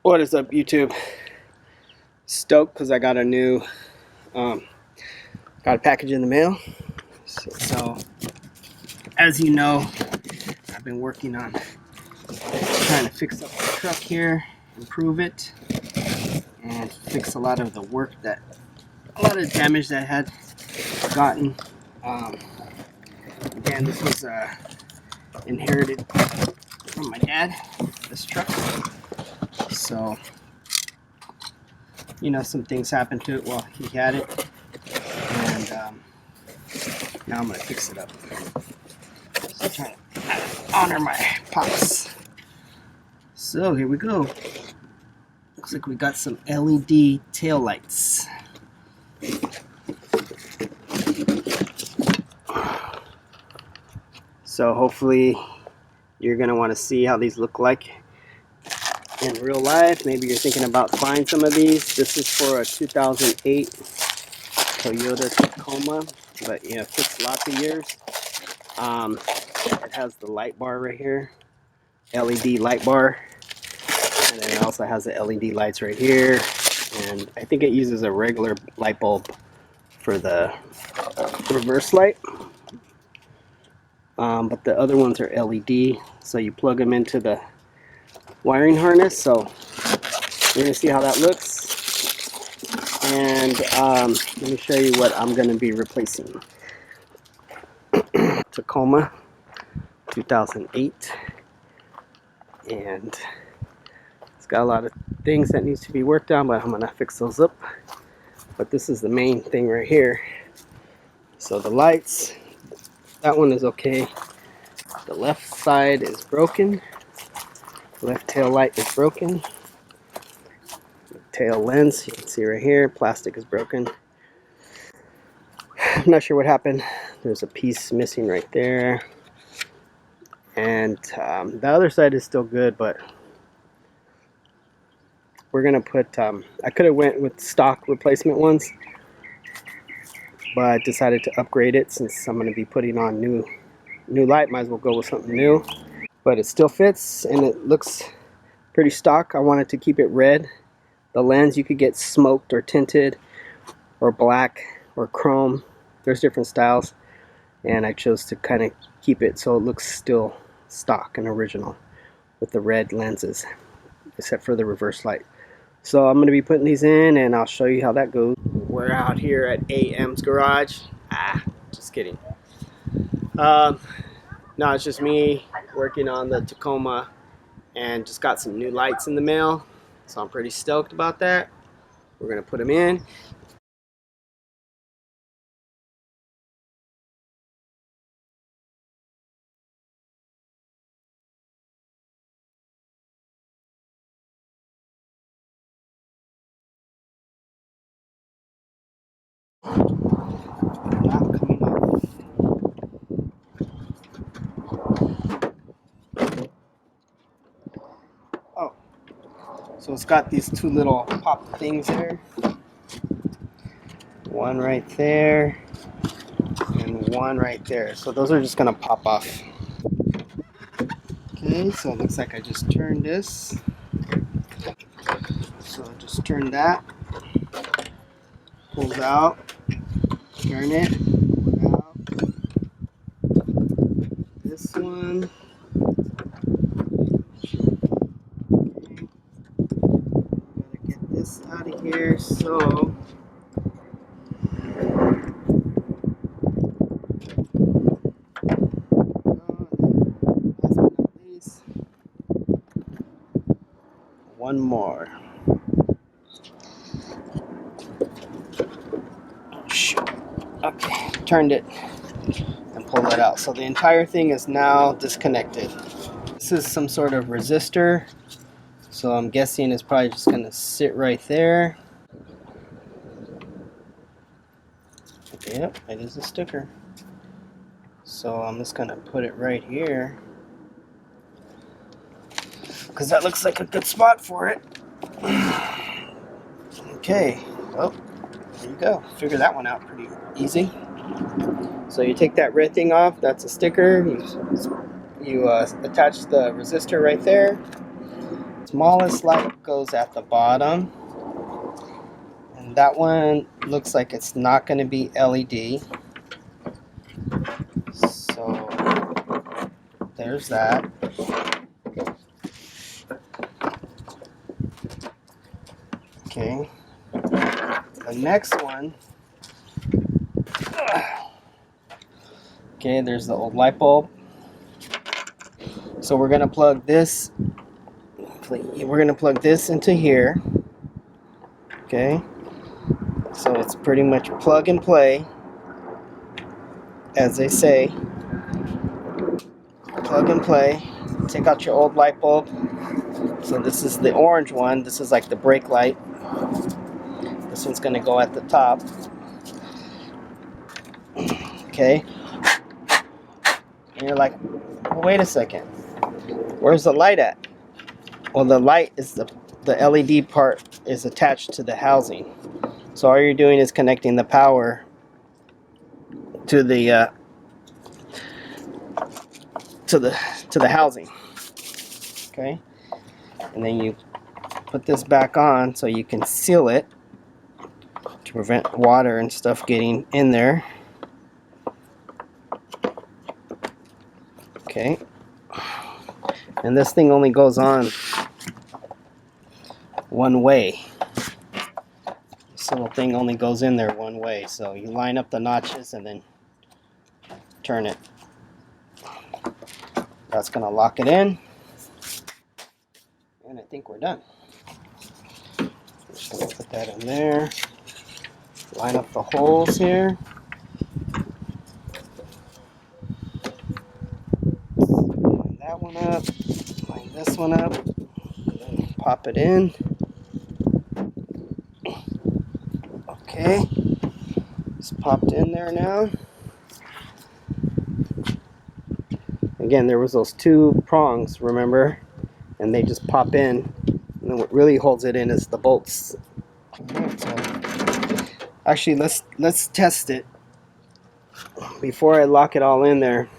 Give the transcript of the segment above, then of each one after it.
What is up, YouTube? Stoked because I got a new got a package in the mail. So as you know, I've been working on trying to fix up the truck here, improve it, and fix a lot of the damage that I had gotten. Again, this was inherited from my dad, this truck. So, you know, some things happened to it while he had it, and now I'm gonna fix it up. So I'm trying to honor my pops. So here we go. Looks like we got some LED tail lights. So hopefully you're gonna want to see how these look like in real life. Maybe you're thinking about buying some of these. This is for a 2008 Toyota Tacoma, but you know, it took lots of years. It has the light bar right here, LED light bar, and then it also has the LED lights right here. And I think it uses a regular light bulb for the reverse light, but the other ones are LED. So you plug them into the wiring harness. So we're gonna see how that looks, and let me show you what I'm gonna be replacing. Tacoma 2008, and it's got a lot of things that needs to be worked on, but I'm gonna fix those up. But this is the main thing right here. So the lights, that one is okay. The left side is broken. Left tail light is broken. The tail lens, you can see right here, plastic is broken. I'm not sure what happened. There's a piece missing right there. And the other side is still good, but we're gonna put, I could have went with stock replacement ones, but I decided to upgrade it since I'm gonna be putting on new light. Might as well go with something new. But it still fits and it looks pretty stock. I wanted to keep it red. The lens you could get smoked or tinted or black or chrome. There's different styles, and I chose to kind of keep it so it looks still stock and original with the red lenses, except for the reverse light. So I'm going to be putting these in, and I'll show you how that goes. We're out here at AMS Garage. Just kidding. No, it's just me working on the Tacoma, and just got some new lights in the mail, so I'm pretty stoked about that. We're going to put them in. Not coming off. Oh, so it's got these two little pop things there. One right there and one right there. So those are just gonna pop off. Okay, so it looks like I just turned this. So just turn that. Pulls out. Turn it. Pull it out. This one. Okay. Gotta get this out of here. So one more. Oh, shoot. Okay, turned it and pulled it out. So the entire thing is now disconnected. This is some sort of resistor, so I'm guessing it's probably just gonna sit right there. Yep, it is a sticker. So I'm just gonna put it right here, because that looks like a good spot for it. Okay, well, there you go. Figure that one out pretty easy. So you take that red thing off, that's a sticker. You attach the resistor right there, Smallest light goes at the bottom, and that one looks like it's not going to be LED. So there's that. Okay, the next one, okay, there's the old light bulb. So we're going to plug this, into here. Okay, so it's pretty much plug and play, as they say. Plug and play. Take out your old light bulb. So this is the orange one. This is like the brake light. This one's going to go at the top. Okay. And you're like, well, wait a second. Where's the light at? Well, the light is the LED part is attached to the housing. So all you're doing is connecting the power to the housing. Okay. And then you put this back on so you can seal it to prevent water and stuff getting in there. Okay. And this thing only goes on one way. This little thing only goes in there one way. So you line up the notches and then turn it. That's going to lock it in. And I think we're done. Just going to put that in there. Line up the holes here. Line that one up. Line this one up. And then pop it in. Okay. It's popped in there now. Again, there was those two prongs, remember? And they just pop in. And then what really holds it in is the bolts. Alright, so actually, let's test it before I lock it all in there.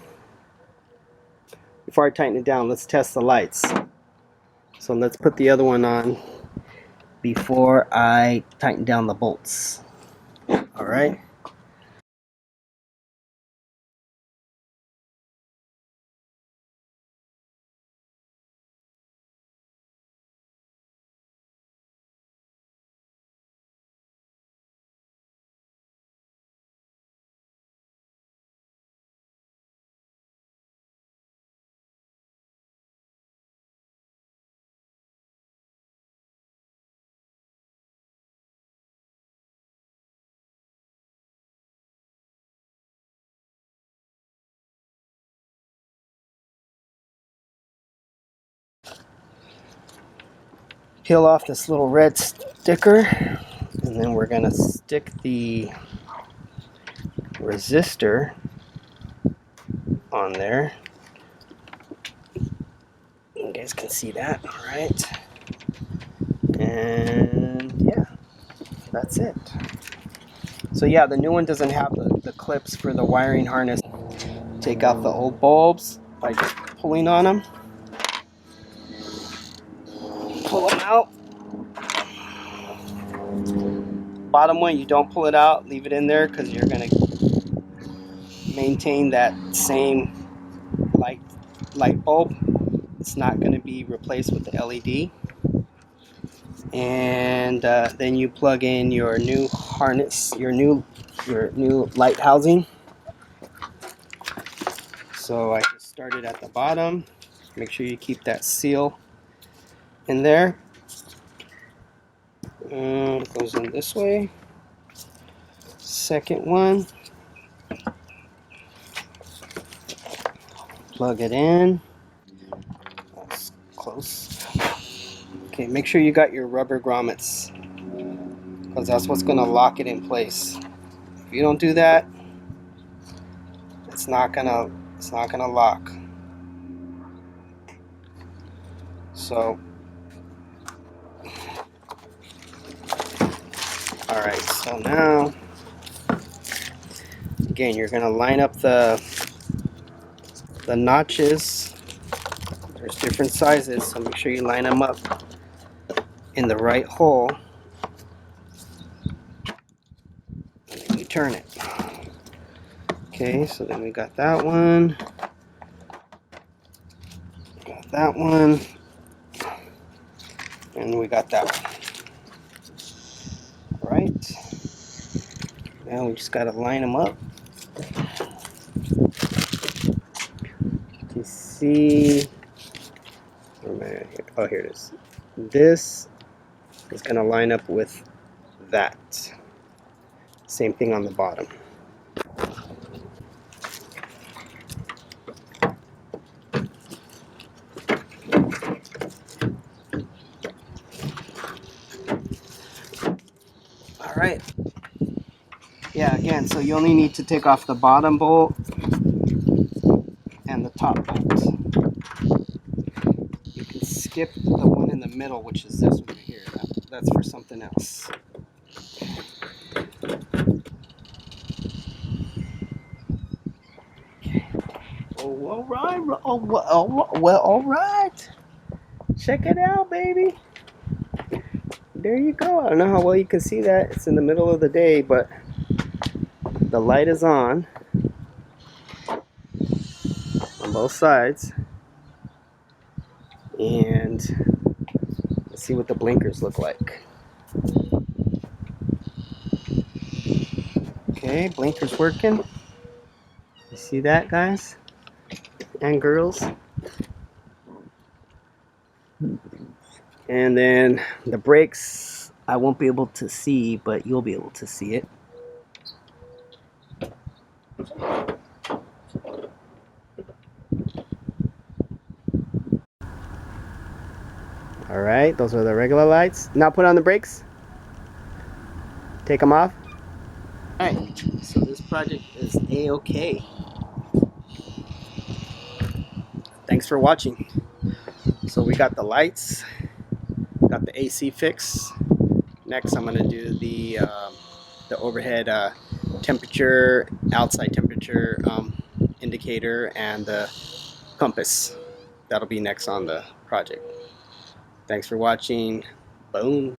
Before I tighten it down, let's test the lights. So let's put the other one on before I tighten down the bolts. All right. Peel off this little red sticker, and then we're gonna stick the resistor on there. You guys can see that, all right? And yeah, that's it. So yeah, the new one doesn't have the clips for the wiring harness. Take out the old bulbs by just pulling on them. Pull them out. Bottom one, you don't pull it out, leave it in there because you're going to maintain that same light bulb. It's not going to be replaced with the LED. And then you plug in your new harness, your new light housing. So I just started at the bottom. Make sure you keep that seal in there. It goes in this way. Second one. Plug it in. That's close. Okay, make sure you got your rubber grommets, because that's what's going to lock it in place. If you don't do that, it's not gonna lock. So, all right. So now, again, you're gonna line up the notches. There's different sizes, so make sure you line them up in the right hole. And then you turn it. Okay, so then we got that one. Got that one. And we got that one. Alright. Now we just gotta line them up. You see, oh, here it is. This is gonna line up with that. Same thing on the bottom. Alright. Yeah, again, so you only need to take off the bottom bolt and the top bolt. You can skip the one in the middle, which is this one right here. That's for something else. Oh, alright. Oh, well, alright. Check it out, baby. There you go. I don't know how well you can see that. It's in the middle of the day, but the light is on both sides. And let's see what the blinkers look like. Okay, blinkers working. You see that, guys and girls? And then the brakes, I won't be able to see, but you'll be able to see it. Alright, those are the regular lights. Now put on the brakes. Take them off. Alright, so this project is A-okay. Thanks for watching. So we got the lights, got the AC fix. Next I'm going to do the overhead temperature, outside temperature indicator, and the compass. That'll be next on the project. Thanks for watching. Boom.